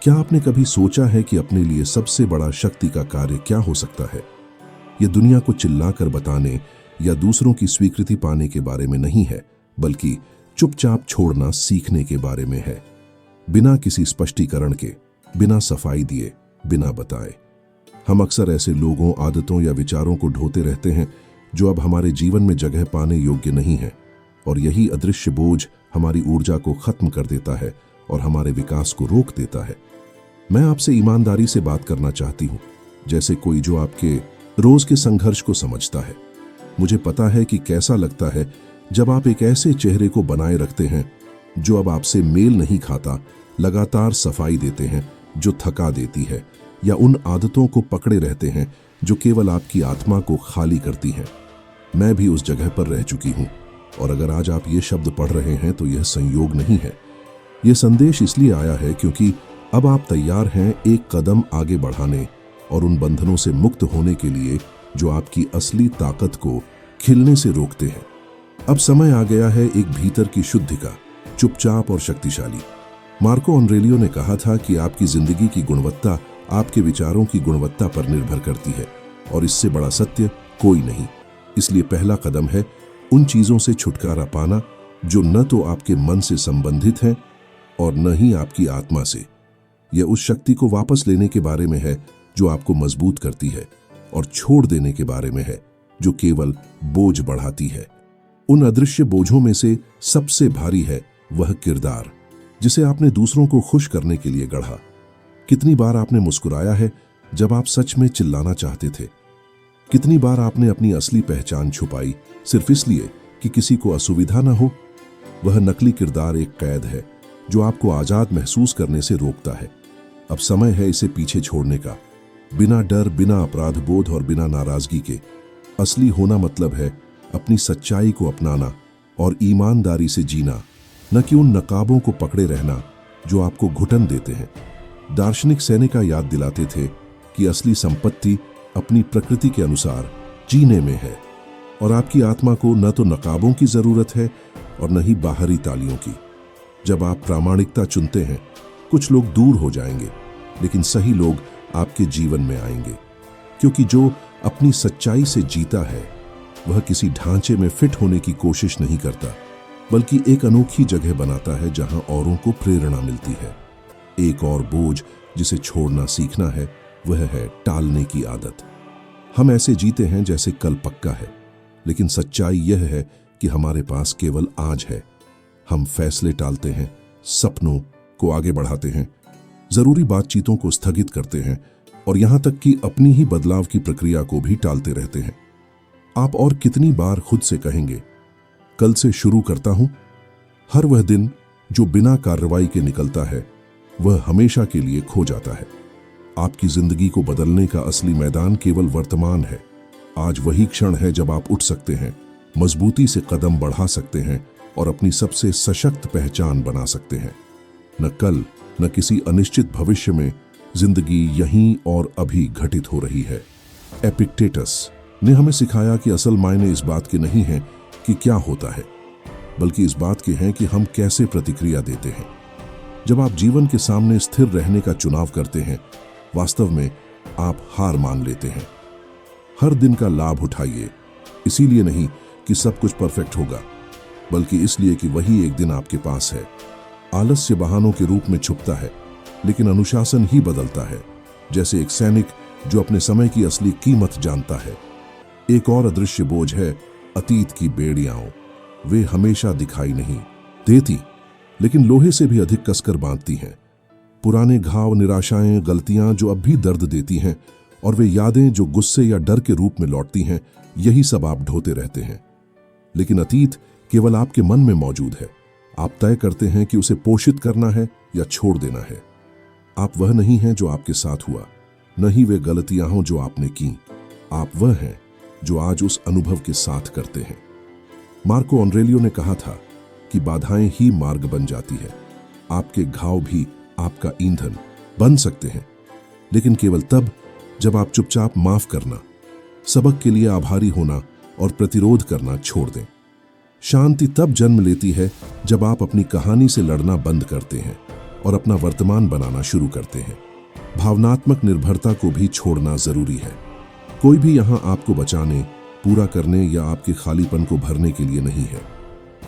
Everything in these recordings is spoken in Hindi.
क्या आपने कभी सोचा है कि अपने लिए सबसे बड़ा शक्ति का कार्य क्या हो सकता है? यह दुनिया को चिल्लाकर बताने या दूसरों की स्वीकृति पाने के बारे में नहीं है, बल्कि चुपचाप छोड़ना सीखने के बारे में है। बिना किसी स्पष्टीकरण के, बिना सफाई दिए, बिना बताए। हम अक्सर ऐसे लोगों, आदतों या विचारों को ढोते रहते हैं जो अब हमारे जीवन में जगह पाने योग्य नहीं है, और यही अदृश्य बोझ हमारी ऊर्जा को खत्म कर देता है और हमारे विकास को रोक देता है। मैं आपसे ईमानदारी से बात करना चाहती हूँ, जैसे कोई जो आपके रोज के संघर्ष को समझता है। मुझे पता है कि कैसा लगता है जब आप एक ऐसे चेहरे को बनाए रखते हैं जो अब आपसे मेल नहीं खाता, लगातार सफाई देते हैं जो थका देती है, या उन आदतों को पकड़े रहते हैं जो केवल आपकी आत्मा को खाली करती हैं। मैं भी उस जगह पर रह चुकी हूँ, और अगर आज आप ये शब्द पढ़ रहे हैं तो यह संयोग नहीं है। यह संदेश इसलिए आया है क्योंकि अब आप तैयार हैं एक कदम आगे बढ़ाने और उन बंधनों से मुक्त होने के लिए जो आपकी असली ताकत को खिलने से रोकते हैं। अब समय आ गया है एक भीतर की शुद्धि का, चुपचाप और शक्तिशाली। मार्को ऑरेलियो ने कहा था कि आपकी जिंदगी की गुणवत्ता आपके विचारों की गुणवत्ता पर निर्भर करती है, और इससे बड़ा सत्य कोई नहीं। इसलिए पहला कदम है उन चीजों से छुटकारा पाना जो न तो आपके मन से संबंधित हैं और न ही आपकी आत्मा से। यह उस शक्ति को वापस लेने के बारे में है जो आपको मजबूत करती है, और छोड़ देने के बारे में है जो केवल बोझ बढ़ाती है। उन अदृश्य बोझों में से सबसे भारी है वह किरदार जिसे आपने दूसरों को खुश करने के लिए गढ़ा। कितनी बार आपने मुस्कुराया है जब आप सच में चिल्लाना चाहते थे? कितनी बार आपने अपनी असली पहचान छुपाई सिर्फ इसलिए कि किसी को असुविधा न हो? वह नकली किरदार एक कैद है जो आपको आजाद महसूस करने से रोकता है। अब समय है इसे पीछे छोड़ने का, बिना डर, बिना अपराध बोध और बिना नाराजगी के। असली होना मतलब है अपनी सच्चाई को अपनाना और ईमानदारी से जीना, न कि उन नकाबों को पकड़े रहना जो आपको घुटन देते हैं। दार्शनिक सेनेका याद दिलाते थे कि असली संपत्ति अपनी प्रकृति के अनुसार जीने में है, और आपकी आत्मा को न तो नकाबों की जरूरत है और न ही बाहरी तालियों की। जब आप प्रामाणिकता चुनते हैं, कुछ लोग दूर हो जाएंगे, लेकिन सही लोग आपके जीवन में आएंगे, क्योंकि जो अपनी सच्चाई से जीता है वह किसी ढांचे में फिट होने की कोशिश नहीं करता, बल्कि एक अनोखी जगह बनाता है जहां औरों को प्रेरणा मिलती है। एक और बोझ जिसे छोड़ना सीखना है वह है टालने की आदत। हम ऐसे जीते हैं जैसे कल पक्का है, लेकिन सच्चाई यह है कि हमारे पास केवल आज है। हम फैसले टालते हैं, सपनों को आगे बढ़ाते हैं, जरूरी बातचीतों को स्थगित करते हैं, और यहां तक कि अपनी ही बदलाव की प्रक्रिया को भी टालते रहते हैं। आप और कितनी बार खुद से कहेंगे, कल से शुरू करता हूं? हर वह दिन जो बिना कार्रवाई के निकलता है वह हमेशा के लिए खो जाता है। आपकी जिंदगी को बदलने का असली मैदान केवल वर्तमान है। आज वही क्षण है जब आप उठ सकते हैं, मजबूती से कदम बढ़ा सकते हैं और अपनी सबसे सशक्त पहचान बना सकते हैं। न कल, न किसी अनिश्चित भविष्य में, जिंदगी यहीं और अभी घटित हो रही है। एपिक्टेटस ने हमें सिखाया कि असल मायने इस बात के नहीं हैं कि क्या होता है, बल्कि इस बात के हैं कि हम कैसे प्रतिक्रिया देते हैं। जब आप जीवन के सामने स्थिर रहने का चुनाव करते हैं, वास्तव में आप हार मान लेते हैं। हर दिन का लाभ उठाइए, इसीलिए नहीं कि सब कुछ परफेक्ट होगा, बल्कि इसलिए कि वही एक दिन आपके पास है। आलस्य बहानों के रूप में छुपता है, लेकिन अनुशासन ही बदलता है, जैसे एक सैनिक जो अपने समय की असली कीमत जानता है। एक और अदृश्य बोझ है अतीत की बेड़ियां। वे हमेशा दिखाई नहीं देती, लेकिन लोहे से भी अधिक कसकर बांधती हैं। पुराने घाव, निराशाएं, गलतियां जो अब भी दर्द देती हैं, और वे यादें जो गुस्से या डर के रूप में लौटती हैं, यही सब आप ढोते रहते हैं। लेकिन अतीत केवल आपके मन में मौजूद है। आप तय करते हैं कि उसे पोषित करना है या छोड़ देना है। आप वह नहीं हैं जो आपके साथ हुआ, न ही वे गलतियां हों जो आपने की। आप वह हैं जो आज उस अनुभव के साथ करते हैं। मार्को ऑरेलियो ने कहा था कि बाधाएं ही मार्ग बन जाती है। आपके घाव भी आपका ईंधन बन सकते हैं, लेकिन केवल तब जब आप चुपचाप माफ करना, सबक के लिए आभारी होना और प्रतिरोध करना छोड़ दें। शांति तब जन्म लेती है जब आप अपनी कहानी से लड़ना बंद करते हैं और अपना वर्तमान बनाना शुरू करते हैं। भावनात्मक निर्भरता को भी छोड़ना जरूरी है। कोई भी यहाँ आपको बचाने, पूरा करने या आपके खालीपन को भरने के लिए नहीं है।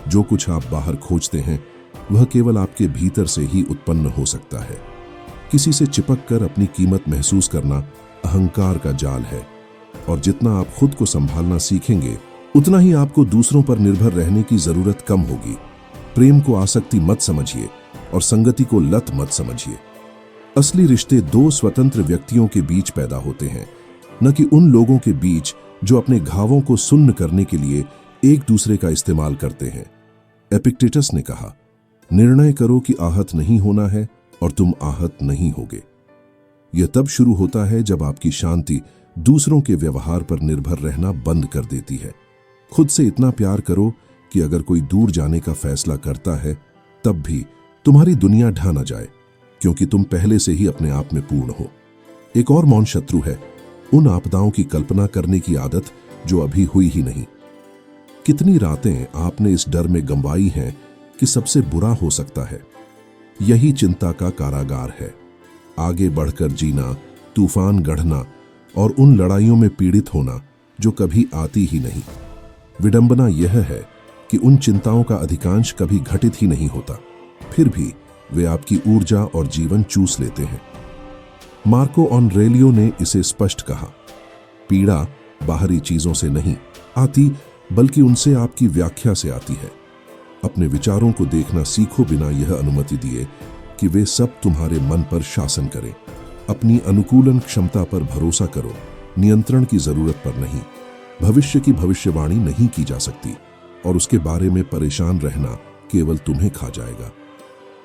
जो कुछ आप बाहर खोजते हैं वह केवल आपके भीतर से ही उत्पन्न हो सकता है। किसी से चिपक कर अपनी कीमत महसूस करना अहंकार का जाल है, और जितना आप खुद को संभालना सीखेंगे उतना ही आपको दूसरों पर निर्भर रहने की जरूरत कम होगी। प्रेम को आसक्ति मत समझिए और संगति को लत मत समझिए। असली रिश्ते दो स्वतंत्र व्यक्तियों के बीच पैदा होते हैं, न कि उन लोगों के बीच जो अपने घावों को सुन्न करने के लिए एक दूसरे का इस्तेमाल करते हैं। एपिक्टेटस ने कहा, निर्णय करो कि आहत नहीं होना है और तुम आहत नहीं होगे। यह तब शुरू होता है जब आपकी शांति दूसरों के व्यवहार पर निर्भर रहना बंद कर देती है। खुद से इतना प्यार करो कि अगर कोई दूर जाने का फैसला करता है तब भी तुम्हारी दुनिया ढह न जाए, क्योंकि तुम पहले से ही अपने आप में पूर्ण हो। एक और मौन शत्रु है उन आपदाओं की कल्पना करने की आदत जो अभी हुई ही नहीं। कितनी रातें आपने इस डर में गंवाई हैं कि सबसे बुरा हो सकता है। यही चिंता का कारागार है। आगे बढ़कर जीना, तूफान गढ़ना और उन लड़ाइयों में पीड़ित होना जो कभी आती ही नहीं। विडंबना यह है कि उन चिंताओं का अधिकांश कभी घटित ही नहीं होता, फिर भी वे आपकी ऊर्जा और जीवन चूस लेते हैं। मार्को ऑनरेलियो ने इसे स्पष्ट कहा, पीड़ा बाहरी चीजों से नहीं आती बल्कि उनसे आपकी व्याख्या से आती है। अपने विचारों को देखना सीखो बिना यह अनुमति दिए कि वे सब तुम्हारे मन पर शासन करें। अपनी अनुकूलन क्षमता पर भरोसा करो, नियंत्रण की जरूरत पर नहीं। भविष्य की भविष्यवाणी नहीं की जा सकती और उसके बारे में परेशान रहना केवल तुम्हें खा जाएगा।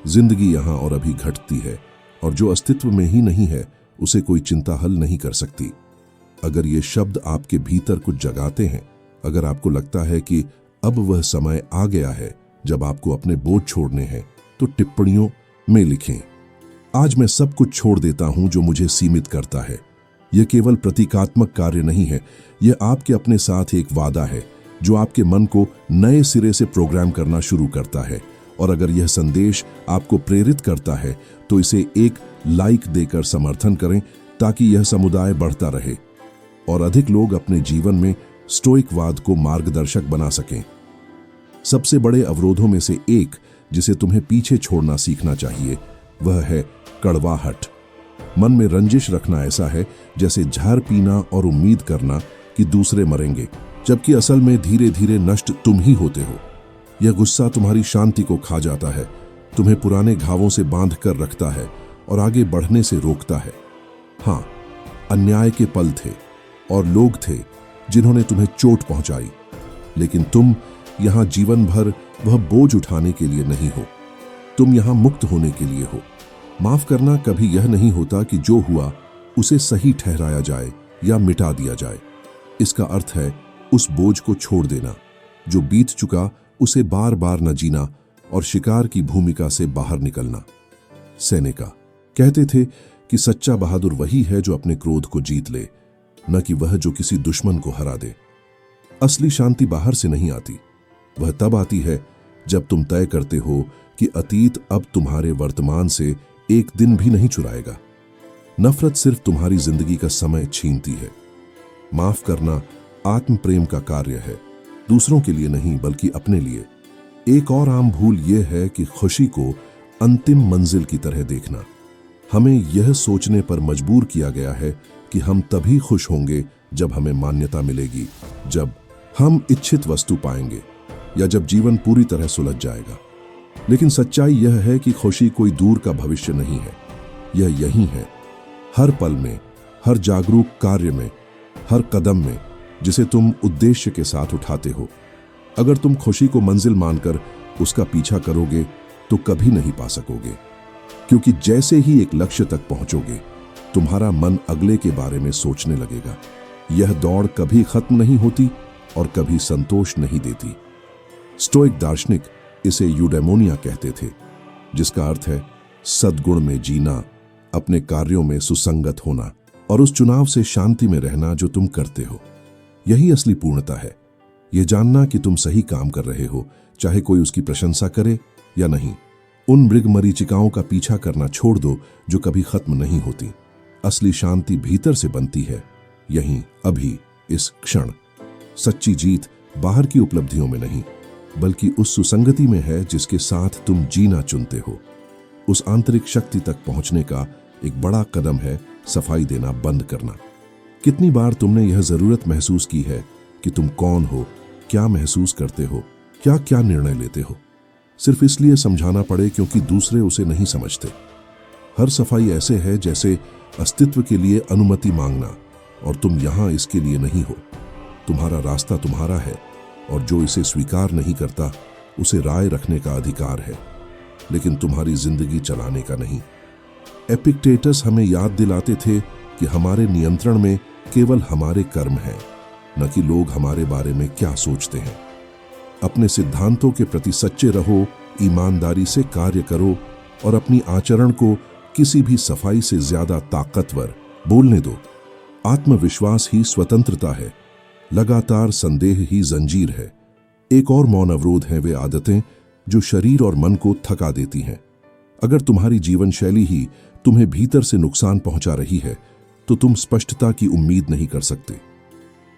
जिंदगी यहाँ और अभी घटती है और जो अस्तित्व में ही नहीं है उसे कोई चिंता हल नहीं कर सकती। अगर ये शब्द आपके भीतर कुछ जगाते हैं, अगर आपको लगता है कि अब वह समय आ गया है जब आपको अपने बोझ छोड़ने हैं, तो टिप्पणियों में लिखें, आज मैं सब कुछ छोड़ देता हूं जो मुझे सीमित करता है। यह केवल प्रतीकात्मक कार्य नहीं है, यह आपके अपने साथ एक वादा है जो आपके मन को नए सिरे से प्रोग्राम करना शुरू करता है। और अगर यह संदेश आपको प्रेरित करता है तो इसे एक लाइक देकर समर्थन करें ताकि यह समुदाय बढ़ता रहे और अधिक लोग अपने जीवन में स्टोइकवाद को मार्गदर्शक बना सकें। सबसे बड़े अवरोधों में से एक जिसे तुम्हें पीछे छोड़ना सीखना चाहिए वह है कड़वाहट। मन में रंजिश रखना ऐसा है जैसे जहर पीना और उम्मीद करना कि दूसरे मरेंगे, जबकि असल में धीरे धीरे नष्ट तुम ही होते हो। यह गुस्सा तुम्हारी शांति को खा जाता है, तुम्हें पुराने घावों से बांध कर रखता है और आगे बढ़ने से रोकता है। हाँ, अन्याय के पल थे और लोग थे जिन्होंने तुम्हें चोट पहुंचाई, लेकिन तुम यहां जीवन भर वह बोझ उठाने के लिए नहीं हो। तुम यहां मुक्त होने के लिए हो। माफ करना कभी यह नहीं होता कि जो हुआ उसे सही ठहराया जाए या मिटा दिया जाए। इसका अर्थ है उस बोझ को छोड़ देना, जो बीत चुका उसे बार बार न जीना और शिकार की भूमिका से बाहर निकलना। सेनेका कहते थे कि सच्चा बहादुर वही है जो अपने क्रोध को जीत ले, न कि वह जो किसी दुश्मन को हरा दे। असली शांति बाहर से नहीं आती, वह तब आती है जब तुम तय करते हो कि अतीत अब तुम्हारे वर्तमान से एक दिन भी नहीं चुराएगा। नफरत सिर्फ तुम्हारी जिंदगी का समय छीनती है। माफ करना आत्म प्रेम का कार्य है, दूसरों के लिए नहीं बल्कि अपने लिए। एक और आम भूल यह है कि खुशी को अंतिम मंजिल की तरह देखना। हमें यह सोचने पर मजबूर किया गया है कि हम तभी खुश होंगे जब हमें मान्यता मिलेगी, जब हम इच्छित वस्तु पाएंगे या जब जीवन पूरी तरह सुलझ जाएगा। लेकिन सच्चाई यह है कि खुशी कोई दूर का भविष्य नहीं है, यह यही है, हर पल में, हर जागरूक कार्य में, हर कदम में जिसे तुम उद्देश्य के साथ उठाते हो। अगर तुम खुशी को मंजिल मानकर उसका पीछा करोगे तो कभी नहीं पा सकोगे, क्योंकि जैसे ही एक लक्ष्य तक पहुंचोगे तुम्हारा मन अगले के बारे में सोचने लगेगा। यह दौड़ कभी खत्म नहीं होती और कभी संतोष नहीं देती। स्टोइक दार्शनिक इसे यूडेमोनिया कहते थे, जिसका अर्थ है सद्गुण में जीना, अपने कार्यों में सुसंगत होना और उस चुनाव से शांति में रहना जो तुम करते हो। यही असली पूर्णता है, यह जानना कि तुम सही काम कर रहे हो, चाहे कोई उसकी प्रशंसा करे या नहीं। उन मृगमरीचिकाओं का पीछा करना छोड़ दो जो कभी खत्म नहीं होती। असली शांति भीतर से बनती है, यहीं, अभी, इस क्षण। सच्ची जीत बाहर की उपलब्धियों में नहीं, बल्कि उस सुसंगति में है जिसके साथ तुम जीना चुनते हो। उस आंतरिक शक्ति तक पहुंचने का एक बड़ा कदम है सफाई देना बंद करना। कितनी बार तुमने यह जरूरत महसूस की है कि तुम कौन हो, क्या महसूस करते हो, क्या क्या निर्णय लेते हो, सिर्फ इसलिए समझाना पड़े क्योंकि दूसरे उसे नहीं समझते। हर सफाई ऐसे है जैसे अस्तित्व के लिए अनुमति मांगना, और तुम यहां इसके लिए नहीं हो। तुम्हारा रास्ता तुम्हारा है, और जो इसे स्वीकार नहीं करता उसे राय रखने का अधिकार है, लेकिन तुम्हारी जिंदगी चलाने का नहीं। एपिक्टेटस हमें याद दिलाते थे कि हमारे नियंत्रण में केवल हमारे कर्म हैं, न कि लोग हमारे बारे में क्या सोचते हैं। अपने सिद्धांतों के प्रति सच्चे रहो, ईमानदारी से कार्य करो, और अपनी आचरण को किसी भी सफाई से ज्यादा ताकतवर बोलने दो। आत्मविश्वास ही स्वतंत्रता है, लगातार संदेह ही जंजीर है। एक और मौन अवरोध है वे आदतें जो शरीर और मन को थका देती हैं। अगर तुम्हारी जीवन शैली ही तुम्हें भीतर से नुकसान पहुंचा रही है, तो तुम स्पष्टता की उम्मीद नहीं कर सकते।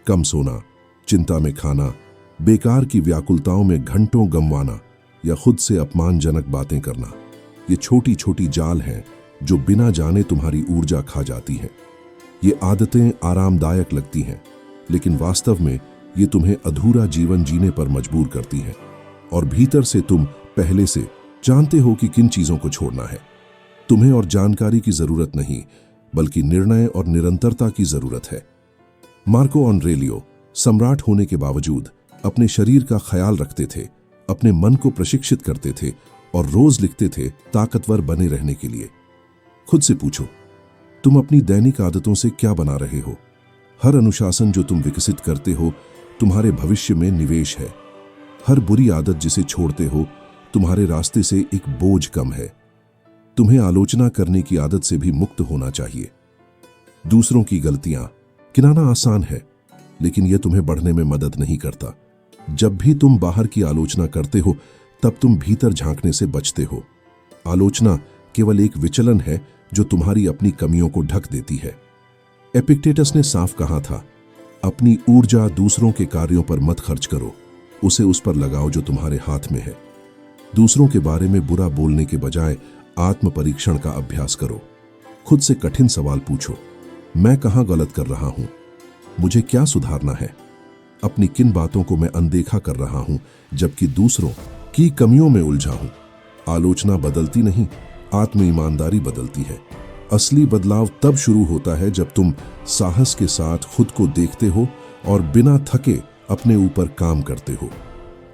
कम सोना, चिंता में खाना, बेकार की व्याकुलताओं में घंटों गंवाना, या खुद से अपमानजनक बातें करना, ये छोटी छोटी जाल हैं जो बिना जाने तुम्हारी ऊर्जा खा जाती हैं। ये आदतें आरामदायक लगती हैं, लेकिन वास्तव में ये तुम्हें अधूरा जीवन जीने पर मजबूर करती हैं, और भीतर से तुम पहले से जानते हो कि किन चीजों को छोड़ना है। तुम्हें और जानकारी की जरूरत नहीं, बल्कि निर्णय और निरंतरता की जरूरत है। मार्को ऑरेलियो सम्राट होने के बावजूद अपने शरीर का ख्याल रखते थे, अपने मन को प्रशिक्षित करते थे, और रोज लिखते थे ताकतवर बने रहने के लिए। खुद से पूछो, तुम अपनी दैनिक आदतों से क्या बना रहे हो? हर अनुशासन जो तुम विकसित करते हो तुम्हारे भविष्य में निवेश है। हर बुरी आदत जिसे छोड़ते हो तुम्हारे रास्ते से एक बोझ कम है। तुम्हें आलोचना करने की आदत से भी मुक्त होना चाहिए। दूसरों की गलतियां गिनाना आसान है, लेकिन यह तुम्हें बढ़ने में मदद नहीं करता। जब भी तुम बाहर की आलोचना करते हो, तब तुम भीतर झांकने से बचते हो। आलोचना केवल एक विचलन है जो तुम्हारी अपनी कमियों को ढक देती है। एपिक्टेटस ने साफ कहा था, अपनी ऊर्जा दूसरों के कार्यों पर मत खर्च करो, उसे उस पर लगाओ जो तुम्हारे हाथ में है। दूसरों के बारे में बुरा बोलने के बजाय आत्म परीक्षण का अभ्यास करो। खुद से कठिन सवाल पूछो, मैं कहां गलत कर रहा हूं? मुझे क्या सुधारना है? अपनी किन बातों को मैं अनदेखा कर रहा हूं जबकि दूसरों की कमियों में उलझा हूं? आलोचना बदलती नहीं, आत्म ईमानदारी बदलती है। असली बदलाव तब शुरू होता है जब तुम साहस के साथ खुद को देखते हो और बिना थके अपने ऊपर काम करते हो।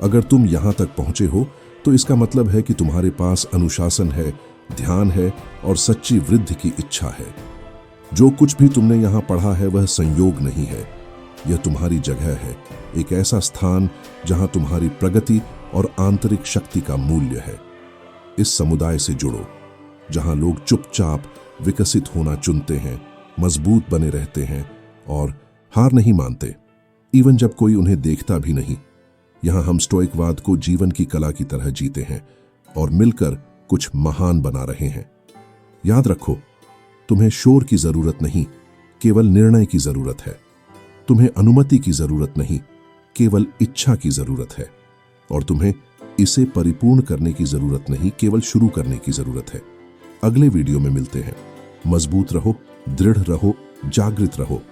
अगर तुम यहां तक पहुंचे हो तो इसका मतलब है कि तुम्हारे पास अनुशासन है, ध्यान है और सच्ची वृद्धि की इच्छा है। जो कुछ भी तुमने यहां पढ़ा है वह संयोग नहीं है, यह तुम्हारी जगह है, एक ऐसा स्थान जहां तुम्हारी प्रगति और आंतरिक शक्ति का मूल्य है। इस समुदाय से जुड़ो जहां लोग चुपचाप विकसित होना चुनते हैं, मजबूत बने रहते हैं और हार नहीं मानते, इवन जब कोई उन्हें देखता भी नहीं। यहां हम स्टोइकवाद को जीवन की कला की तरह जीते हैं और मिलकर कुछ महान बना रहे हैं। याद रखो, तुम्हें शोर की जरूरत नहीं, केवल निर्णय की जरूरत है। तुम्हें अनुमति की जरूरत नहीं, केवल इच्छा की जरूरत है। और तुम्हें इसे परिपूर्ण करने की जरूरत नहीं, केवल शुरू करने की जरूरत है। अगले वीडियो में मिलते हैं। मजबूत रहो, दृढ़ रहो, जागृत रहो।